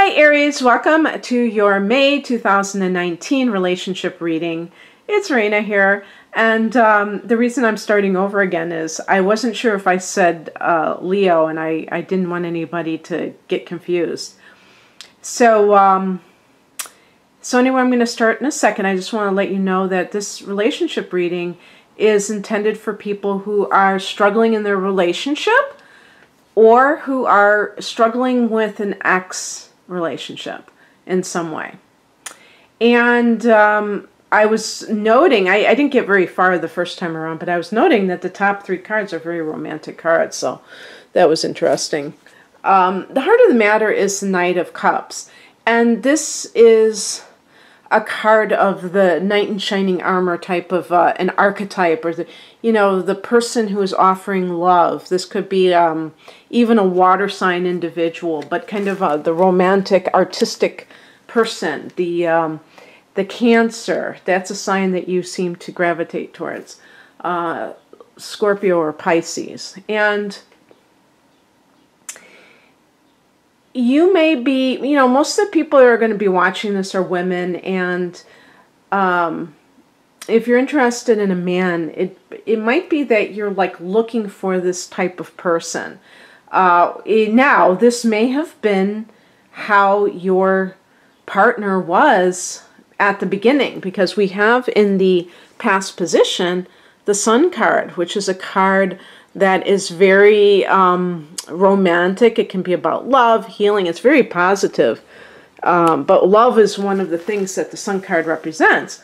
Hi Aries, welcome to your May 2019 relationship reading. It's Raina here, and the reason I'm starting over again is I wasn't sure if I said Leo, and I didn't want anybody to get confused. So anyway, I'm going to start in a second. I just want to let you know that this relationship reading is intended for people who are struggling in their relationship or who are struggling with an ex relationship in some way. And I was noting, I didn't get very far the first time around, but I was noting that the top three cards are very romantic cards, so that was interesting. The heart of the matter is the Knight of Cups, and this is a card of the knight in shining armor type of an archetype, or the person who is offering love. This could be even a water sign individual, but kind of the romantic, artistic person. The Cancer, that's a sign that you seem to gravitate towards. Scorpio or Pisces. And you may be, most of the people who are going to be watching this are women, and if you're interested in a man, it might be that you're like looking for this type of person. Now, this may have been how your partner was at the beginning, because we have in the past position the Sun card, which is a card that is very romantic. It can be about love, healing. It's very positive. But love is one of the things that the Sun card represents.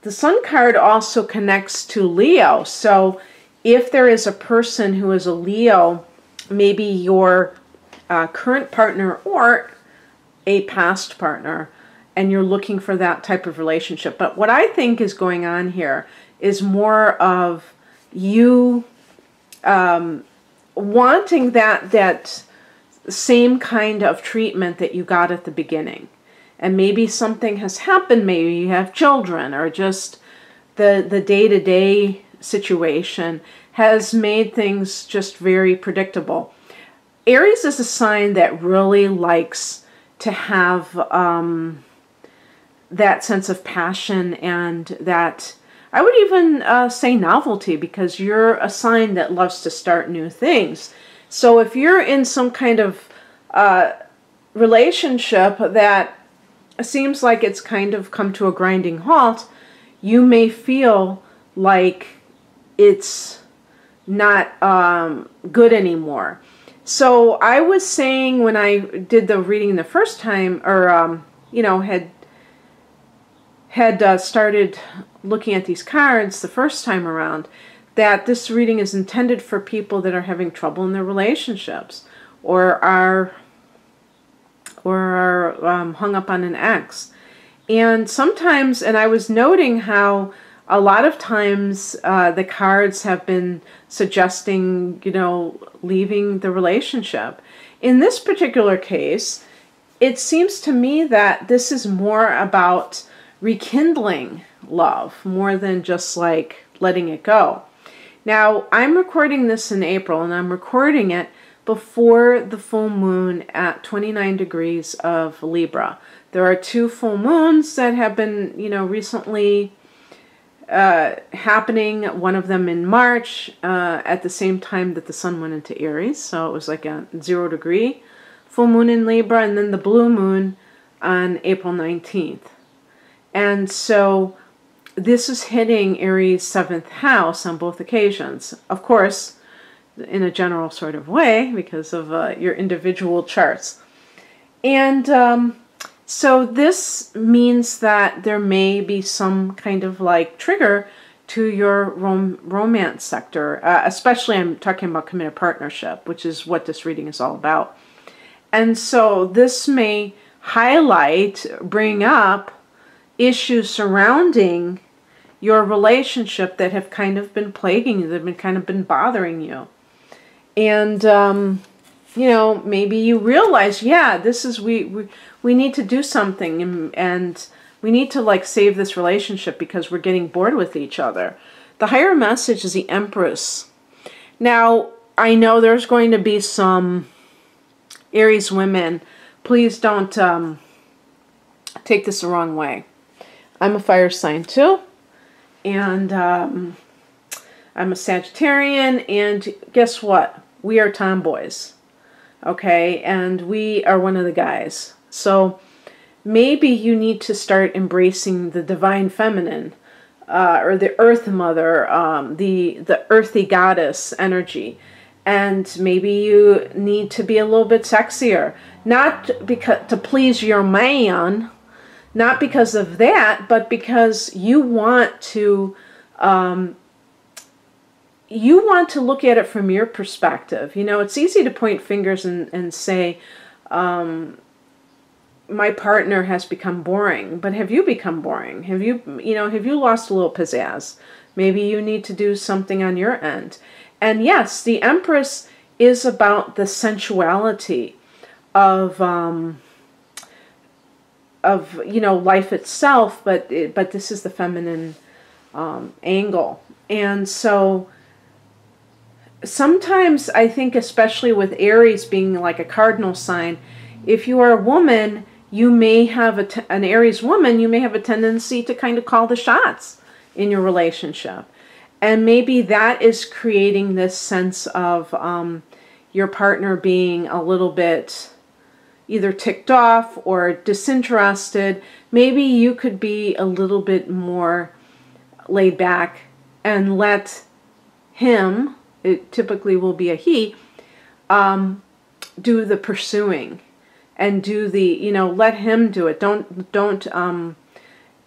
The Sun card also connects to Leo. So if there is a person who is a Leo, maybe your current partner or a past partner, and you're looking for that type of relationship. But what I think is going on here is more of you wanting that same kind of treatment that you got at the beginning. And maybe something has happened, maybe you have children, or just the day-to-day situation has made things just very predictable. Aries is a sign that really likes to have that sense of passion and that, I would even say, novelty, because you're a sign that loves to start new things. So if you're in some kind of relationship that seems like it's kind of come to a grinding halt, you may feel like it's not good anymore. So I was saying when I did the reading the first time, or had started looking at these cards the first time around, that this reading is intended for people that are having trouble in their relationships, or are hung up on an ex. And sometimes, and I was noting how a lot of times the cards have been suggesting, leaving the relationship. In this particular case, it seems to me that this is more about rekindling love, more than just like letting it go. Now, I'm recording this in April, and I'm recording it before the full moon at 29 degrees of Libra. There are two full moons that have been, recently happening. One of them in March, at the same time that the sun went into Aries. So it was like a 0-degree full moon in Libra, and then the blue moon on April 19th. And so this is hitting Aries' 7th house on both occasions. Of course, in a general sort of way, because of your individual charts. And so this means that there may be some kind of like trigger to your romance sector, especially I'm talking about committed partnership, which is what this reading is all about. And so this may bring up issues surrounding your relationship that have kind of been plaguing you, that have kind of been bothering you. And, maybe you realize, yeah, this is, we need to do something, and we need to like save this relationship because we're getting bored with each other. The higher message is the Empress. Now, I know there's going to be some Aries women, please don't take this the wrong way. I'm a fire sign too, and I'm a Sagittarian, and guess what? We are tomboys, okay? And we are one of the guys. So maybe you need to start embracing the divine feminine, or the earth mother, the earthy goddess energy. And maybe you need to be a little bit sexier, not because to please your man, not because of that, but because you want to look at it from your perspective. You know, it's easy to point fingers and say, my partner has become boring, but have you become boring? Have you lost a little pizzazz? Maybe you need to do something on your end. And yes, the Empress is about the sensuality of life itself, but this is the feminine angle. And so sometimes I think, especially with Aries being like a cardinal sign, if you are a woman, you may have an Aries woman, you may have a tendency to kind of call the shots in your relationship. And maybe that is creating this sense of your partner being a little bit either ticked off or disinterested. Maybe you could be a little bit more laid back and let him, it typically will be a he, do the pursuing. And do the, let him do it. Don't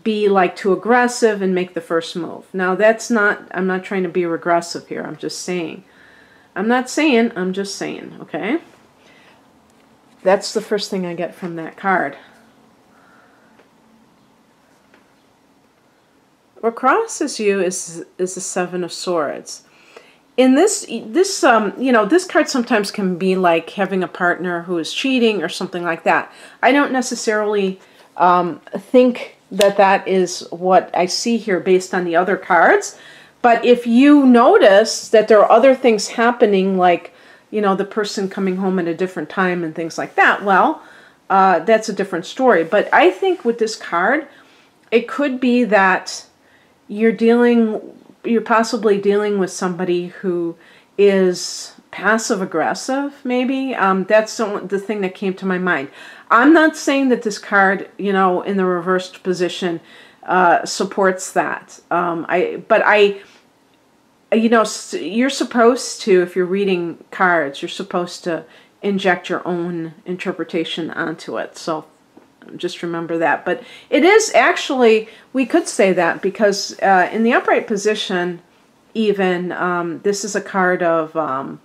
be like too aggressive and make the first move. Now I'm not trying to be regressive here. I'm just saying. I'm just saying, okay? That's the first thing I get from that card. What crosses you is the Seven of Swords. In this card sometimes can be like having a partner who is cheating or something like that. I don't necessarily think that is what I see here based on the other cards. But if you notice that there are other things happening, like, the person coming home at a different time and things like that, well, that's a different story. But I think with this card, it could be that you're possibly dealing with somebody who is passive-aggressive, maybe. That's the thing that came to my mind. I'm not saying that this card, in the reversed position, supports that. You're supposed to, if you're reading cards, you're supposed to inject your own interpretation onto it. So just remember that. But it is actually, we could say that, because in the upright position, even, this is a card of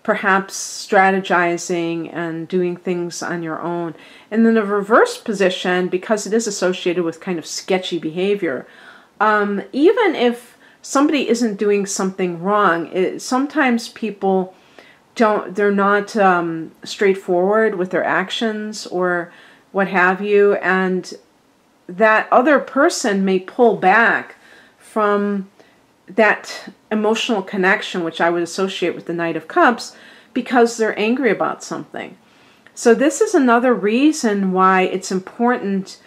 perhaps strategizing and doing things on your own. And then the reverse position, because it is associated with kind of sketchy behavior, even if somebody isn't doing something wrong, sometimes people they're not straightforward with their actions or what have you, and that other person may pull back from that emotional connection, which I would associate with the Knight of Cups, because they're angry about something. So this is another reason why it's important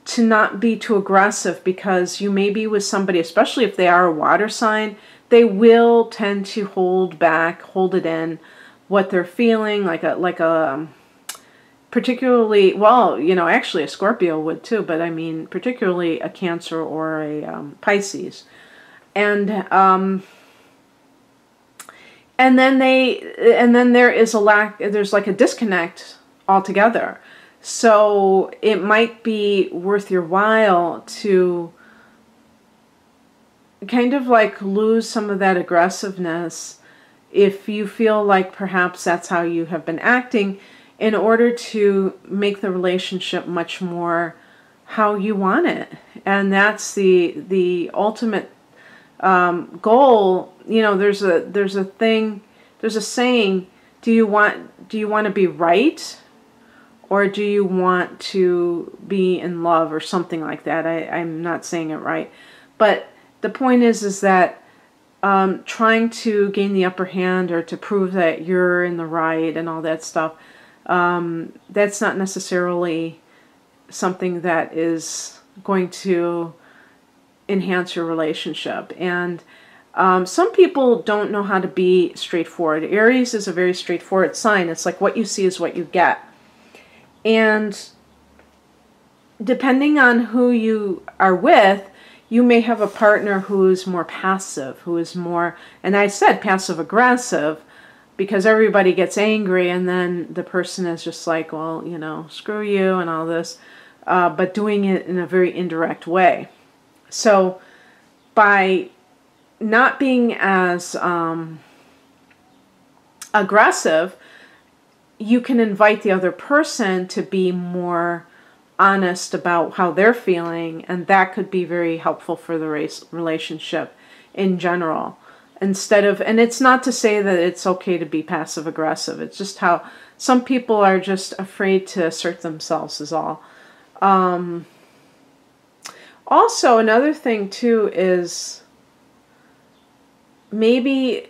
to not be too aggressive, because you may be with somebody, especially if they are a water sign, they will tend to hold back, hold it in, what they're feeling, like a particularly, well, actually a Scorpio would too, but I mean particularly a Cancer or a Pisces. And then there is there's like a disconnect altogether. So it might be worth your while to kind of like lose some of that aggressiveness if you feel like perhaps that's how you have been acting, in order to make the relationship much more how you want it. And that's the ultimate goal. There's a saying, do you want to be right, or do you want to be in love, or something like that? I'm not saying it right, but the point is that trying to gain the upper hand or to prove that you're in the right and all that stuff, That's not necessarily something that is going to enhance your relationship. And some people don't know how to be straightforward. Aries is a very straightforward sign. It's like what you see is what you get. And depending on who you are with, you may have a partner who's more passive, who is more, and I said passive aggressive, because everybody gets angry and then the person is just like, well, you know, screw you and all this, but doing it in a very indirect way. So by not being as aggressive, you can invite the other person to be more honest about how they're feeling, and that could be very helpful for the relationship in general. Instead of, and it's not to say that it's okay to be passive aggressive, it's just how some people are just afraid to assert themselves is all. Also, another thing too is maybe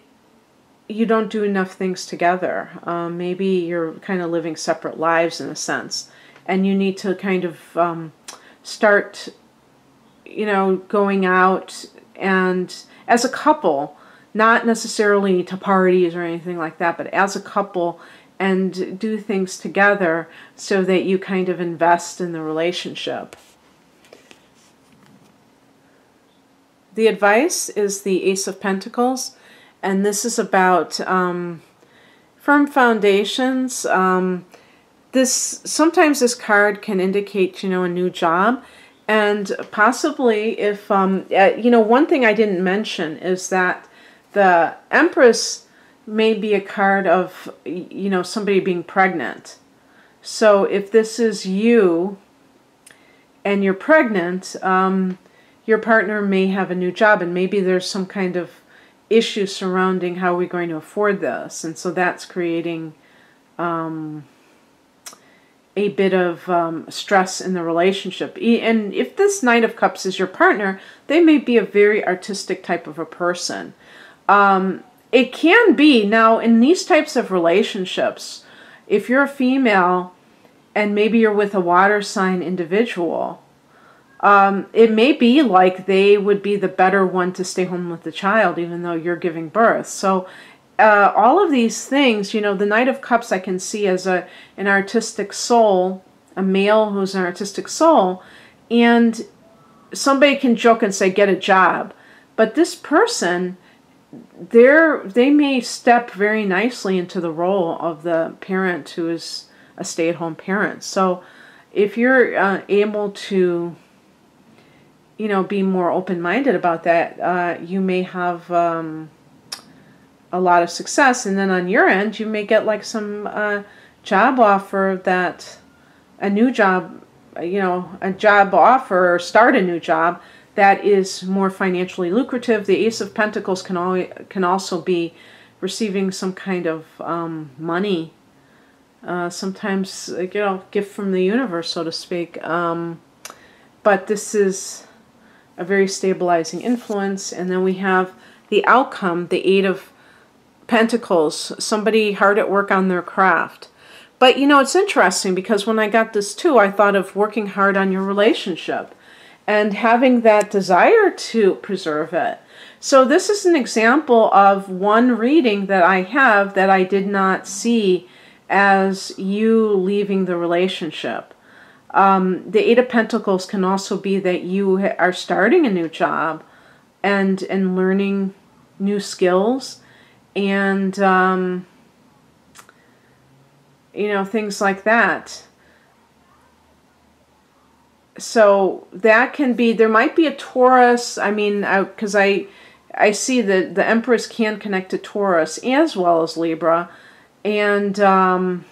you don't do enough things together. Maybe you're kind of living separate lives in a sense, and you need to kind of start, you know, going out and as a couple, not necessarily to parties or anything like that, but as a couple, and do things together so that you kind of invest in the relationship. The advice is the Ace of Pentacles, and this is about firm foundations. Sometimes this card can indicate, you know, a new job, and possibly if you know, one thing I didn't mention is that the Empress may be a card of, you know, somebody being pregnant. So if this is you and you're pregnant, your partner may have a new job, and maybe there's some kind of issue surrounding how we're going to afford this, and so that's creating a bit of stress in the relationship. And if this Knight of Cups is your partner, they may be a very artistic type of a person. It can be, now in these types of relationships, if you're a female and maybe you're with a water sign individual, it may be like they would be the better one to stay home with the child, even though you're giving birth. So all of these things, you know, the Knight of Cups I can see as an artistic soul, a male who's an artistic soul, and somebody can joke and say, get a job. But this person, they may step very nicely into the role of the parent who is a stay-at-home parent. So if you're able to, you know, be more open-minded about that, you may have a lot of success. And then on your end, you may get like some job offer, that a new job, you know, a job offer, or start a new job that is more financially lucrative. The Ace of Pentacles can also be receiving some kind of money, sometimes, you know, gift from the universe, so to speak. But this is a very stabilizing influence. And then we have the outcome, the Eight of Pentacles, somebody hard at work on their craft. But, you know, it's interesting because when I got this too, I thought of working hard on your relationship and having that desire to preserve it. So this is an example of one reading that I have that I did not see as you leaving the relationship. The Eight of Pentacles can also be that you are starting a new job and learning new skills and, you know, things like that. So that can be, there might be a Taurus, I mean, because I see that the Empress can connect to Taurus as well as Libra, and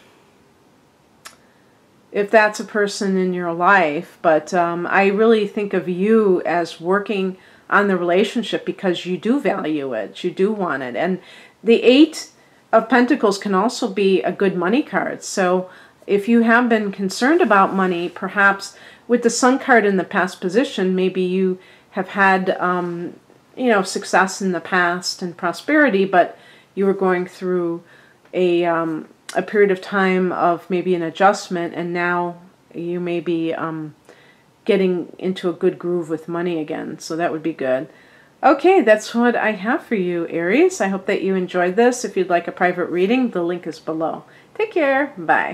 if that's a person in your life, but I really think of you as working on the relationship because you do value it, you do want it. And the Eight of Pentacles can also be a good money card. So if you have been concerned about money, perhaps with the Sun card in the past position, maybe you have had, you know, success in the past and prosperity, but you were going through a a period of time of maybe an adjustment, and now you may be getting into a good groove with money again. So that would be good. Okay, that's what I have for you, Aries. I hope that you enjoyed this. If you'd like a private reading, the link is below. Take care. Bye.